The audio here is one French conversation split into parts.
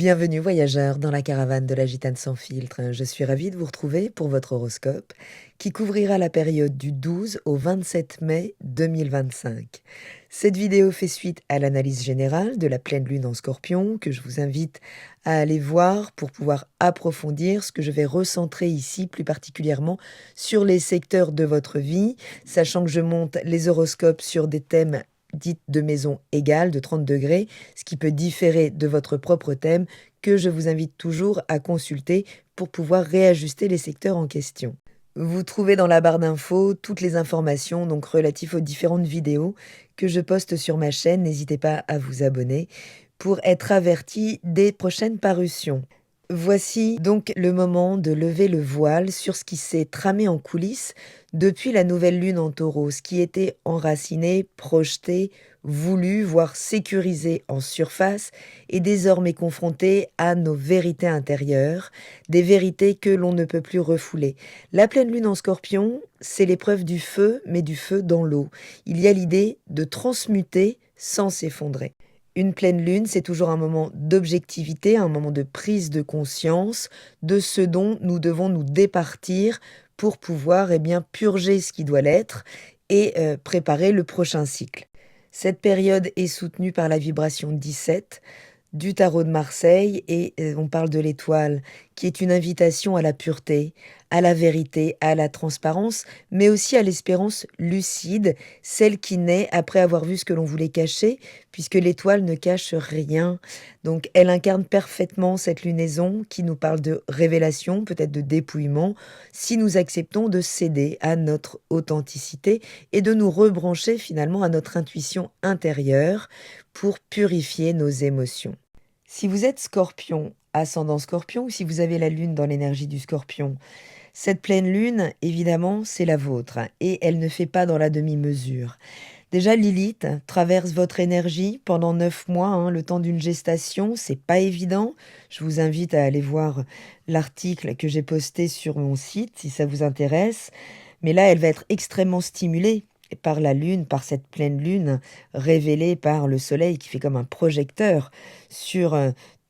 Bienvenue voyageurs dans la caravane de la Gitane sans filtre. Je suis ravie de vous retrouver pour votre horoscope qui couvrira la période du 12 au 27 mai 2025. Cette vidéo fait suite à l'analyse générale de la pleine lune en Scorpion que je vous invite à aller voir pour pouvoir approfondir ce que je vais recentrer ici plus particulièrement sur les secteurs de votre vie, sachant que je monte les horoscopes sur des thèmes dites de maison égale de 30 degrés, ce qui peut différer de votre propre thème que je vous invite toujours à consulter pour pouvoir réajuster les secteurs en question. Vous trouvez dans la barre d'infos toutes les informations donc relatives aux différentes vidéos que je poste sur ma chaîne. N'hésitez pas à vous abonner pour être averti des prochaines parutions. Voici donc le moment de lever le voile sur ce qui s'est tramé en coulisses depuis la nouvelle lune en Taureau, ce qui était enraciné, projeté, voulu, voire sécurisé en surface, est désormais confronté à nos vérités intérieures, des vérités que l'on ne peut plus refouler. La pleine lune en Scorpion, c'est l'épreuve du feu, mais du feu dans l'eau. Il y a l'idée de transmuter sans s'effondrer. Une pleine lune, c'est toujours un moment d'objectivité, un moment de prise de conscience de ce dont nous devons nous départir pour pouvoir purger ce qui doit l'être et préparer le prochain cycle. Cette période est soutenue par la vibration 17 du tarot de Marseille et on parle de l'étoile qui est une invitation à la pureté, à la vérité, à la transparence, mais aussi à l'espérance lucide, celle qui naît après avoir vu ce que l'on voulait cacher, puisque l'étoile ne cache rien. Donc elle incarne parfaitement cette lunaison qui nous parle de révélation, peut-être de dépouillement, si nous acceptons de céder à notre authenticité et de nous rebrancher finalement à notre intuition intérieure pour purifier nos émotions. Si vous êtes Scorpion, ascendant Scorpion, ou si vous avez la lune dans l'énergie du Scorpion, cette pleine lune, évidemment, c'est la vôtre et elle ne fait pas dans la demi-mesure. Déjà, Lilith traverse votre énergie pendant 9 mois, le temps d'une gestation, c'est pas évident. Je vous invite à aller voir l'article que j'ai posté sur mon site si ça vous intéresse. Mais là, elle va être extrêmement stimulée par la lune, par cette pleine lune révélée par le soleil qui fait comme un projecteur sur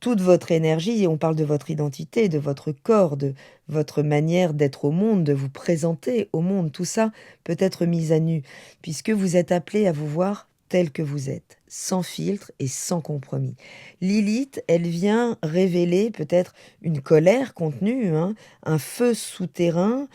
toute votre énergie. Et on parle de votre identité, de votre corps, de votre manière d'être au monde, de vous présenter au monde. Tout ça peut être mis à nu puisque vous êtes appelé à vous voir tel que vous êtes, sans filtre et sans compromis. Lilith, elle vient révéler peut-être une colère contenue, un feu souterrain,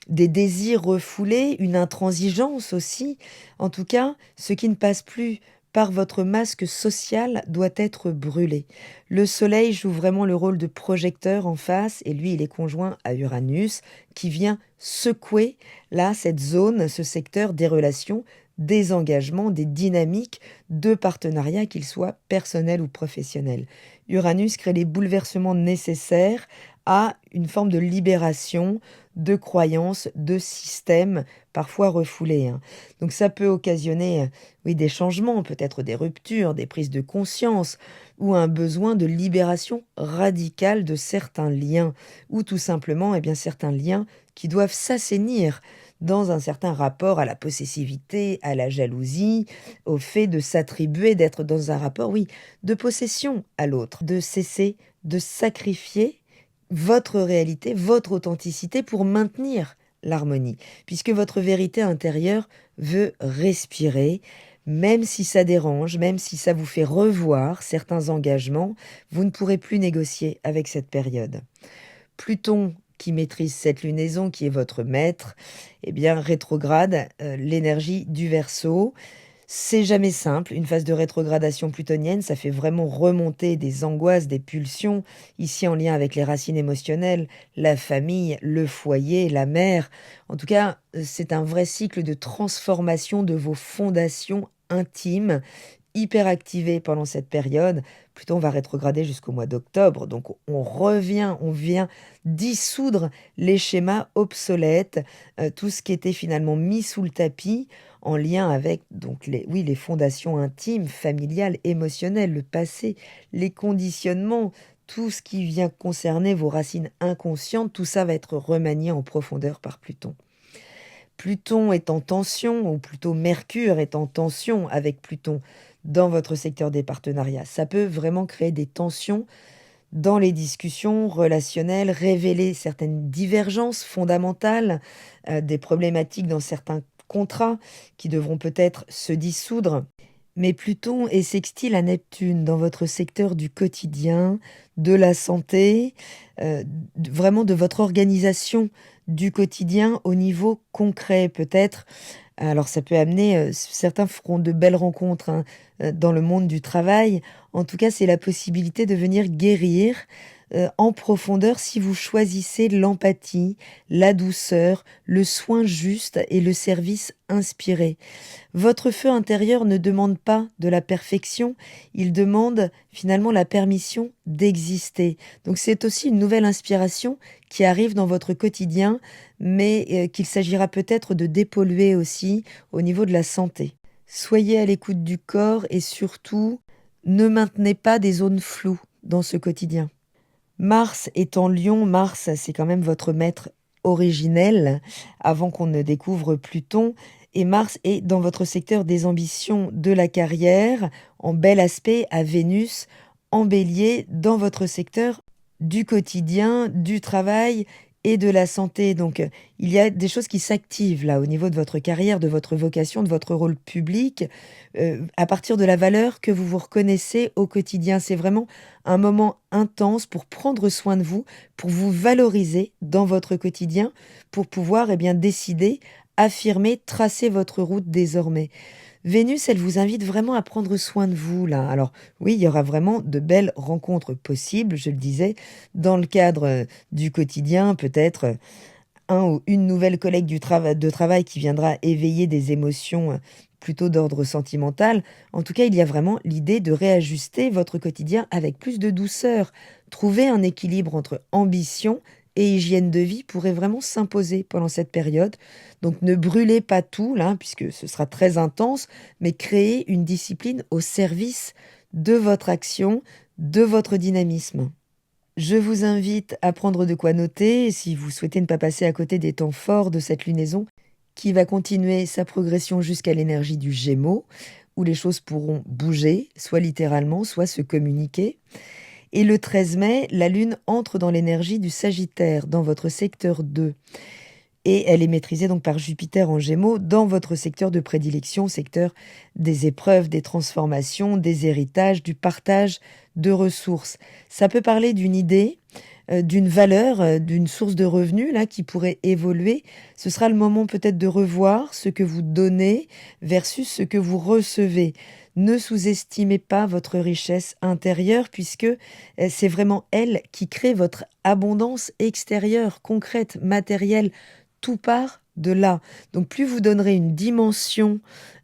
des désirs refoulés, une intransigeance aussi. En tout cas, ce qui ne passe plus par votre masque social doit être brûlé. Le soleil joue vraiment le rôle de projecteur en face et lui, il est conjoint à Uranus qui vient secouer là cette zone, ce secteur des relations, des engagements, des dynamiques de partenariat, qu'ils soient personnels ou professionnels. Uranus crée les bouleversements nécessaires à une forme de libération de croyances, de systèmes parfois refoulés. Donc ça peut occasionner des changements, peut-être des ruptures, des prises de conscience ou un besoin de libération radicale de certains liens ou tout simplement certains liens qui doivent s'assainir dans un certain rapport à la possessivité, à la jalousie, au fait de s'attribuer, d'être dans un rapport, de possession à l'autre, de cesser de sacrifier votre réalité, votre authenticité pour maintenir l'harmonie, puisque votre vérité intérieure veut respirer, même si ça dérange, même si ça vous fait revoir certains engagements, vous ne pourrez plus négocier avec cette période. Pluton, qui maîtrise cette lunaison, qui est votre maître, rétrograde l'énergie du Verseau. C'est jamais simple, une phase de rétrogradation plutonienne, ça fait vraiment remonter des angoisses, des pulsions, ici en lien avec les racines émotionnelles, la famille, le foyer, la mère. En tout cas, c'est un vrai cycle de transformation de vos fondations intimes, hyper activées pendant cette période. Pluton va rétrograder jusqu'au mois d'octobre, donc on vient dissoudre les schémas obsolètes, tout ce qui était finalement mis sous le tapis, en lien avec donc les fondations intimes, familiales, émotionnelles, le passé, les conditionnements, tout ce qui vient concerner vos racines inconscientes, tout ça va être remanié en profondeur par Pluton. Pluton est en tension, ou plutôt Mercure est en tension avec Pluton dans votre secteur des partenariats. Ça peut vraiment créer des tensions dans les discussions relationnelles, révéler certaines divergences fondamentales, des problématiques dans certains contrats qui devront peut-être se dissoudre. Mais Pluton est sextile à Neptune dans votre secteur du quotidien, de la santé, vraiment de votre organisation du quotidien au niveau concret peut-être. Alors ça peut amener, certains feront de belles rencontres, hein, dans le monde du travail. En tout cas, c'est la possibilité de venir guérir, en profondeur si vous choisissez l'empathie, la douceur, le soin juste et le service inspiré. Votre feu intérieur ne demande pas de la perfection, il demande finalement la permission d'exister. Donc c'est aussi une nouvelle inspiration qui arrive dans votre quotidien, mais qu'il s'agira peut-être de dépolluer aussi au niveau de la santé. Soyez à l'écoute du corps et surtout, ne maintenez pas des zones floues dans ce quotidien. Mars est en Lion, Mars c'est quand même votre maître originel avant qu'on ne découvre Pluton. Et Mars est dans votre secteur des ambitions de la carrière, en bel aspect à Vénus, en Bélier, dans votre secteur du quotidien, du travail et de la santé. Donc il y a des choses qui s'activent là au niveau de votre carrière, de votre vocation, de votre rôle public, à partir de la valeur que vous vous reconnaissez au quotidien. C'est vraiment un moment intense pour prendre soin de vous, pour vous valoriser dans votre quotidien, pour pouvoir décider, affirmer, tracer votre route désormais. Vénus, elle vous invite vraiment à prendre soin de vous, là. Alors, oui, il y aura vraiment de belles rencontres possibles, je le disais, dans le cadre du quotidien, peut-être un ou une nouvelle collègue de travail qui viendra éveiller des émotions plutôt d'ordre sentimental. En tout cas, il y a vraiment l'idée de réajuster votre quotidien avec plus de douceur. Trouver un équilibre entre ambition et hygiène de vie pourrait vraiment s'imposer pendant cette période. Donc ne brûlez pas tout, là, puisque ce sera très intense, mais créez une discipline au service de votre action, de votre dynamisme. Je vous invite à prendre de quoi noter si vous souhaitez ne pas passer à côté des temps forts de cette lunaison qui va continuer sa progression jusqu'à l'énergie du Gémeaux, où les choses pourront bouger, soit littéralement, soit se communiquer. Et le 13 mai, la Lune entre dans l'énergie du Sagittaire, dans votre secteur 2. Et elle est maîtrisée donc par Jupiter en Gémeaux, dans votre secteur de prédilection, secteur des épreuves, des transformations, des héritages, du partage de ressources. Ça peut parler d'une idée, d'une valeur, d'une source de revenus là qui pourrait évoluer. Ce sera le moment peut-être de revoir ce que vous donnez versus ce que vous recevez. Ne sous-estimez pas votre richesse intérieure puisque c'est vraiment elle qui crée votre abondance extérieure, concrète, matérielle. Tout part de là. Donc plus vous donnerez une dimension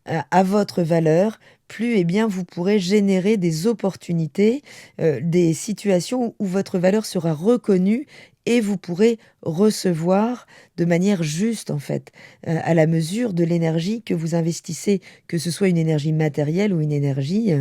à votre valeur, plus vous pourrez générer des opportunités, des situations où votre valeur sera reconnue et vous pourrez recevoir de manière juste en fait, à la mesure de l'énergie que vous investissez, que ce soit une énergie matérielle ou une énergie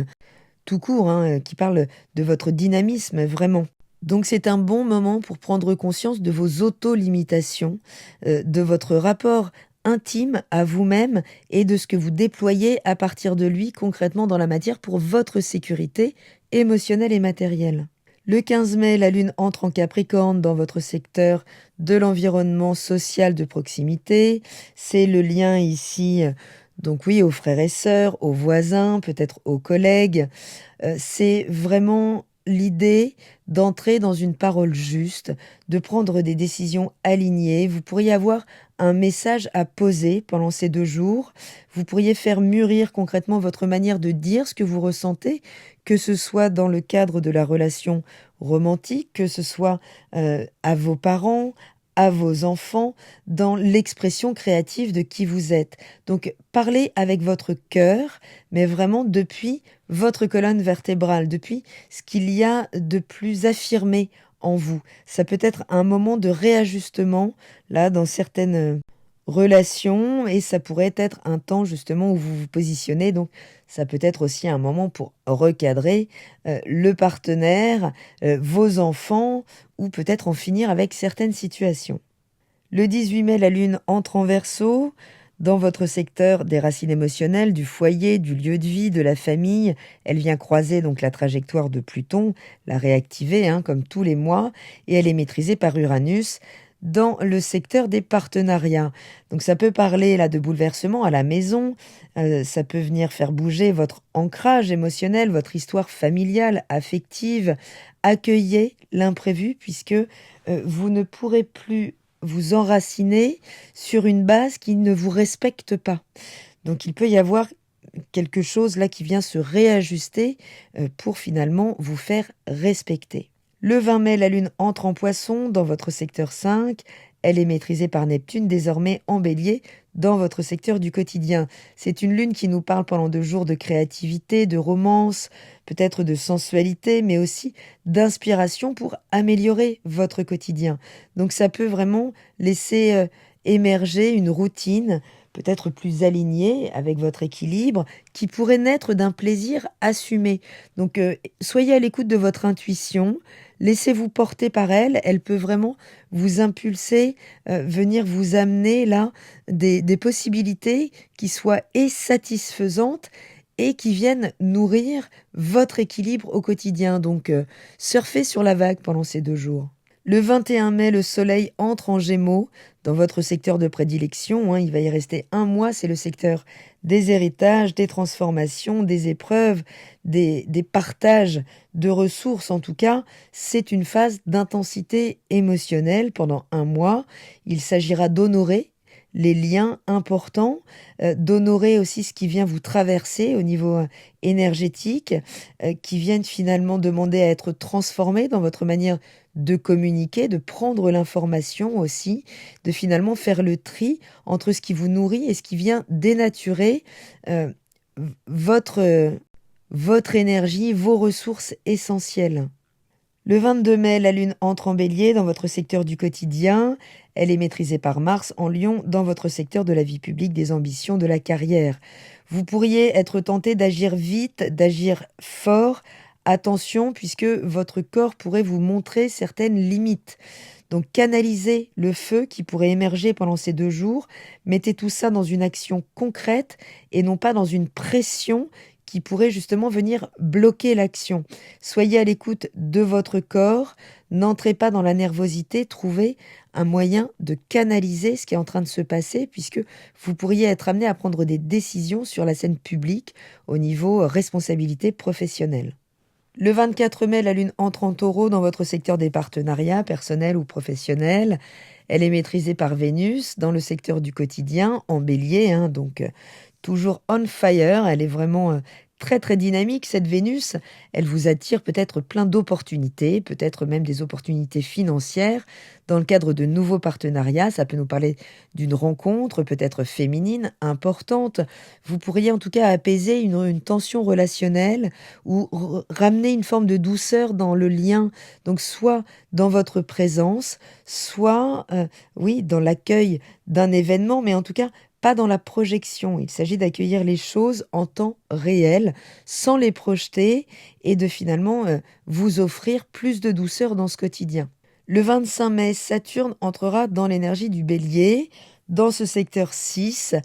tout court, hein, qui parle de votre dynamisme vraiment. Donc c'est un bon moment pour prendre conscience de vos auto-limitations, de votre rapport intime à vous-même et de ce que vous déployez à partir de lui concrètement dans la matière pour votre sécurité émotionnelle et matérielle. Le 15 mai, la Lune entre en Capricorne dans votre secteur de l'environnement social de proximité. C'est le lien ici, donc oui, aux frères et sœurs, aux voisins, peut-être aux collègues. C'est vraiment l'idée d'entrer dans une parole juste, de prendre des décisions alignées. Vous pourriez avoir un message à poser pendant ces 2 jours. Vous pourriez faire mûrir concrètement votre manière de dire ce que vous ressentez, que ce soit dans le cadre de la relation romantique, que ce soit à vos parents, à vos enfants, dans l'expression créative de qui vous êtes. Donc parlez avec votre cœur, mais vraiment depuis votre colonne vertébrale, depuis ce qu'il y a de plus affirmé en vous. Ça peut être un moment de réajustement, là, dans certaines relations, et ça pourrait être un temps justement où vous vous positionnez. Donc ça peut être aussi un moment pour recadrer le partenaire, vos enfants, ou peut-être en finir avec certaines situations. Le 18 mai, la Lune entre en Verseau, dans votre secteur des racines émotionnelles, du foyer, du lieu de vie, de la famille. Elle vient croiser donc la trajectoire de Pluton, la réactiver comme tous les mois, et elle est maîtrisée par Uranus dans le secteur des partenariats. Donc ça peut parler là de bouleversement à la maison, ça peut venir faire bouger votre ancrage émotionnel, votre histoire familiale, affective. Accueillez l'imprévu puisque vous ne pourrez plus vous enraciner sur une base qui ne vous respecte pas. Donc il peut y avoir quelque chose là qui vient se réajuster pour finalement vous faire respecter. Le 20 mai, la Lune entre en Poisson dans votre secteur 5. Elle est maîtrisée par Neptune, désormais en Bélier, dans votre secteur du quotidien. C'est une lune qui nous parle pendant 2 jours de créativité, de romance, peut-être de sensualité, mais aussi d'inspiration pour améliorer votre quotidien. Donc ça peut vraiment laisser émerger une routine peut-être plus alignée avec votre équilibre, qui pourrait naître d'un plaisir assumé. Donc soyez à l'écoute de votre intuition, laissez-vous porter par elle, elle peut vraiment vous impulser, venir vous amener là des possibilités qui soient et satisfaisantes et qui viennent nourrir votre équilibre au quotidien. Donc surfez sur la vague pendant ces 2 jours. Le 21 mai, le soleil entre en Gémeaux dans votre secteur de prédilection. Il va y rester 1 mois. C'est le secteur des héritages, des transformations, des épreuves, des partages de ressources. En tout cas, c'est une phase d'intensité émotionnelle pendant 1 mois. Il s'agira d'honorer les liens importants, d'honorer aussi ce qui vient vous traverser au niveau énergétique, qui viennent finalement demander à être transformés dans votre manière de communiquer, de prendre l'information aussi, de finalement faire le tri entre ce qui vous nourrit et ce qui vient dénaturer votre énergie, vos ressources essentielles. Le 22 mai, la Lune entre en Bélier dans votre secteur du quotidien. Elle est maîtrisée par Mars en Lion dans votre secteur de la vie publique, des ambitions, de la carrière. Vous pourriez être tenté d'agir vite, d'agir fort. Attention, puisque votre corps pourrait vous montrer certaines limites. Donc canalisez le feu qui pourrait émerger pendant ces 2 jours. Mettez tout ça dans une action concrète et non pas dans une pression qui pourrait justement venir bloquer l'action. Soyez à l'écoute de votre corps, n'entrez pas dans la nervosité, trouvez un moyen de canaliser ce qui est en train de se passer puisque vous pourriez être amené à prendre des décisions sur la scène publique au niveau responsabilité professionnelle. Le 24 mai, la Lune entre en Taureau dans votre secteur des partenariats, personnels ou professionnels. Elle est maîtrisée par Vénus dans le secteur du quotidien, en Bélier, donc toujours on fire. Elle est vraiment très très dynamique, cette Vénus. Elle vous attire peut-être plein d'opportunités, peut-être même des opportunités financières dans le cadre de nouveaux partenariats. Ça peut nous parler d'une rencontre peut-être féminine importante. Vous pourriez en tout cas apaiser une tension relationnelle ou ramener une forme de douceur dans le lien. Donc soit dans votre présence, soit dans l'accueil d'un événement, mais en tout cas pas dans la projection. Il s'agit d'accueillir les choses en temps réel, sans les projeter et de finalement vous offrir plus de douceur dans ce quotidien. Le 25 mai, Saturne entrera dans l'énergie du Bélier, dans ce secteur 6,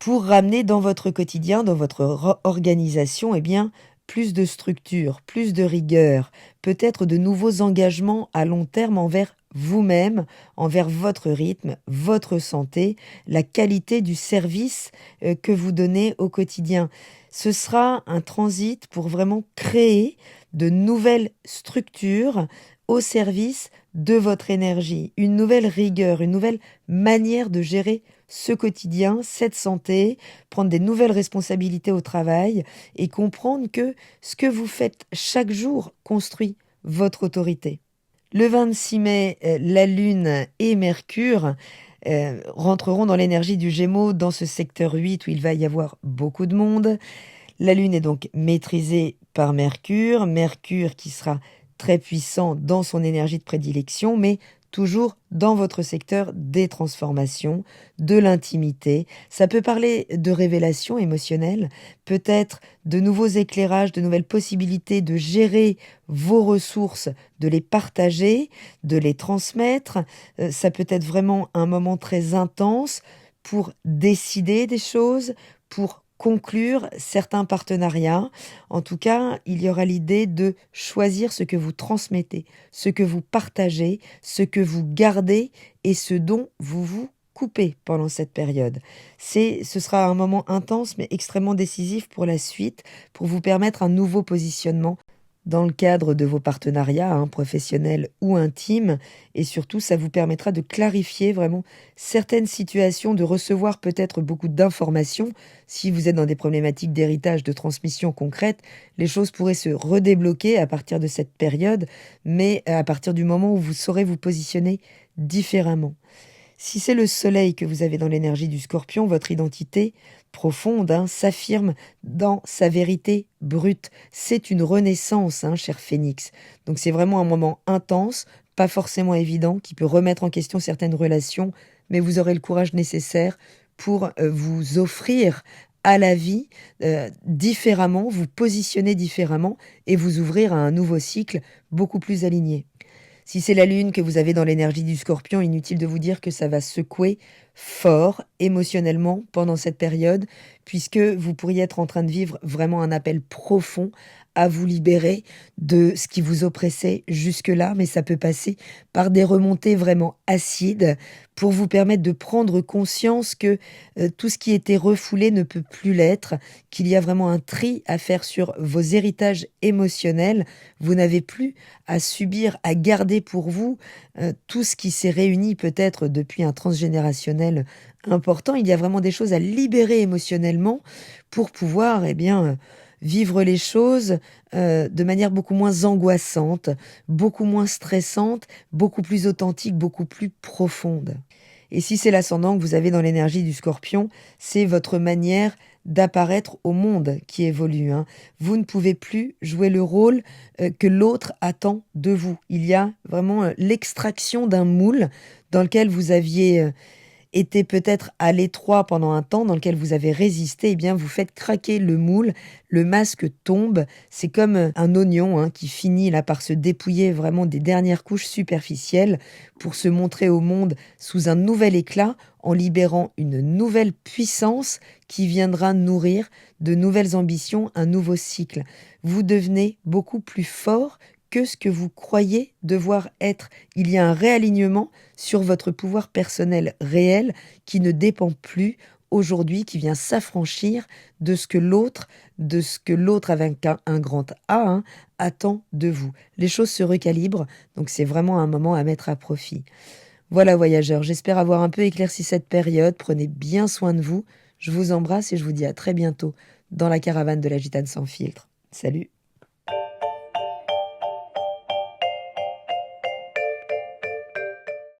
pour ramener dans votre quotidien, dans votre organisation, plus de structure, plus de rigueur, peut-être de nouveaux engagements à long terme envers vous-même, envers votre rythme, votre santé, la qualité du service que vous donnez au quotidien. Ce sera un transit pour vraiment créer de nouvelles structures au service de votre énergie, une nouvelle rigueur, une nouvelle manière de gérer ce quotidien, cette santé, prendre des nouvelles responsabilités au travail et comprendre que ce que vous faites chaque jour construit votre autorité. Le 26 mai, la Lune et Mercure rentreront dans l'énergie du Gémeaux dans ce secteur 8 où il va y avoir beaucoup de monde. La Lune est donc maîtrisée par Mercure, Mercure qui sera très puissant dans son énergie de prédilection, mais toujours dans votre secteur des transformations, de l'intimité. Ça peut parler de révélations émotionnelles, peut-être de nouveaux éclairages, de nouvelles possibilités de gérer vos ressources, de les partager, de les transmettre. Ça peut être vraiment un moment très intense pour décider des choses, pour conclure certains partenariats. En tout cas, il y aura l'idée de choisir ce que vous transmettez, ce que vous partagez, ce que vous gardez et ce dont vous vous coupez pendant cette période. Ce sera un moment intense mais extrêmement décisif pour la suite, pour vous permettre un nouveau positionnement dans le cadre de vos partenariats, professionnels ou intimes, et surtout ça vous permettra de clarifier vraiment certaines situations, de recevoir peut-être beaucoup d'informations. Si vous êtes dans des problématiques d'héritage, de transmission concrète, les choses pourraient se redébloquer à partir de cette période, mais à partir du moment où vous saurez vous positionner différemment. Si c'est le soleil que vous avez dans l'énergie du Scorpion, votre identité profonde s'affirme dans sa vérité brute. C'est une renaissance, cher Phénix. Donc c'est vraiment un moment intense, pas forcément évident, qui peut remettre en question certaines relations, mais vous aurez le courage nécessaire pour vous offrir à la vie différemment, vous positionner différemment et vous ouvrir à un nouveau cycle beaucoup plus aligné. Si c'est la lune que vous avez dans l'énergie du Scorpion, inutile de vous dire que ça va secouer fort émotionnellement pendant cette période, puisque vous pourriez être en train de vivre vraiment un appel profond à vous libérer de ce qui vous oppressait jusque-là, mais ça peut passer par des remontées vraiment acides pour vous permettre de prendre conscience que tout ce qui était refoulé ne peut plus l'être, qu'il y a vraiment un tri à faire sur vos héritages émotionnels. Vous n'avez plus à subir, à garder pour vous tout ce qui s'est réuni peut-être depuis un transgénérationnel important. Il y a vraiment des choses à libérer émotionnellement pour pouvoir vivre les choses de manière beaucoup moins angoissante, beaucoup moins stressante, beaucoup plus authentique, beaucoup plus profonde. Et si c'est l'ascendant que vous avez dans l'énergie du Scorpion, c'est votre manière d'apparaître au monde qui évolue. Vous ne pouvez plus jouer le rôle que l'autre attend de vous. Il y a vraiment l'extraction d'un moule dans lequel vous aviez été peut-être à l'étroit pendant un temps, dans lequel vous avez résisté. Eh bien, vous faites craquer le moule, le masque tombe. C'est comme un oignon qui finit là par se dépouiller vraiment des dernières couches superficielles pour se montrer au monde sous un nouvel éclat, en libérant une nouvelle puissance qui viendra nourrir de nouvelles ambitions, un nouveau cycle. Vous devenez beaucoup plus fort que ce que vous croyez devoir être. Il y a un réalignement sur votre pouvoir personnel réel qui ne dépend plus aujourd'hui, qui vient s'affranchir de ce que l'autre avec un grand A, attend de vous. Les choses se recalibrent, donc c'est vraiment un moment à mettre à profit. Voilà voyageurs, j'espère avoir un peu éclairci cette période. Prenez bien soin de vous. Je vous embrasse et je vous dis à très bientôt dans la caravane de la Gitane sans filtre. Salut!